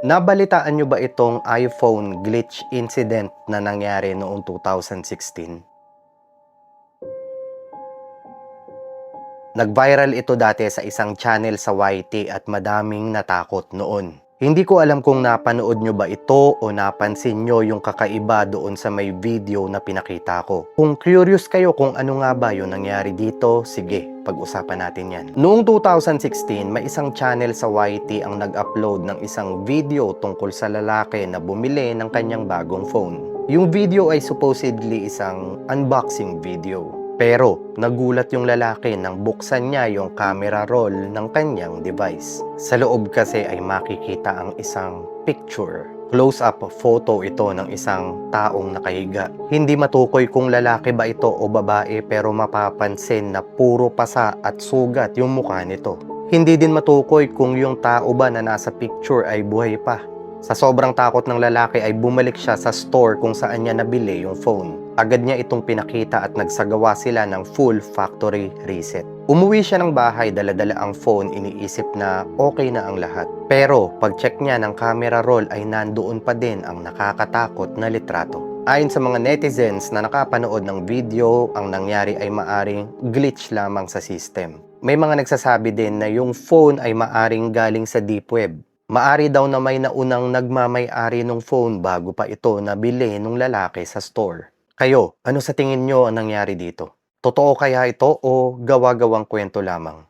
Nabalitaan nyo ba itong iPhone glitch incident na nangyari noong 2016? Nag-viral ito dati sa isang channel sa YT at madaming natakot noon. Hindi ko alam kung napanood nyo ba ito o napansin nyo yung kakaiba doon sa may video na pinakita ko. Kung curious kayo kung ano nga ba yung nangyari dito, sige, pag-usapan natin yan. Noong 2016, may isang channel sa YT ang nag-upload ng isang video tungkol sa lalaki na bumili ng kanyang bagong phone. Yung video ay supposedly isang unboxing video. Pero nagulat yung lalaki nang buksan niya yung camera roll ng kanyang device. Sa loob kasi ay makikita ang isang picture. Close-up photo ito ng isang taong nakahiga. Hindi matukoy kung lalaki ba ito o babae pero mapapansin na puro pasa at sugat yung mukha nito. Hindi din matukoy kung yung tao ba na nasa picture ay buhay pa. Sa sobrang takot ng lalaki ay bumalik siya sa store kung saan niya nabili yung phone. Agad niya itong pinakita at nagsagawa sila ng full factory reset. Umuwi siya ng bahay, dala-dala ang phone, iniisip na okay na ang lahat. Pero pag-check niya ng camera roll ay nandoon pa din ang nakakatakot na litrato. Ayon sa mga netizens na nakapanood ng video, ang nangyari ay maaring glitch lamang sa system. May mga nagsasabi din na yung phone ay maaring galing sa deep web. Maari daw na may naunang nagmamay-ari ng phone bago pa ito nabili ng lalaki sa store. Kayo, ano sa tingin nyo ang nangyari dito? Totoo kaya ito o gawa-gawang kwento lamang?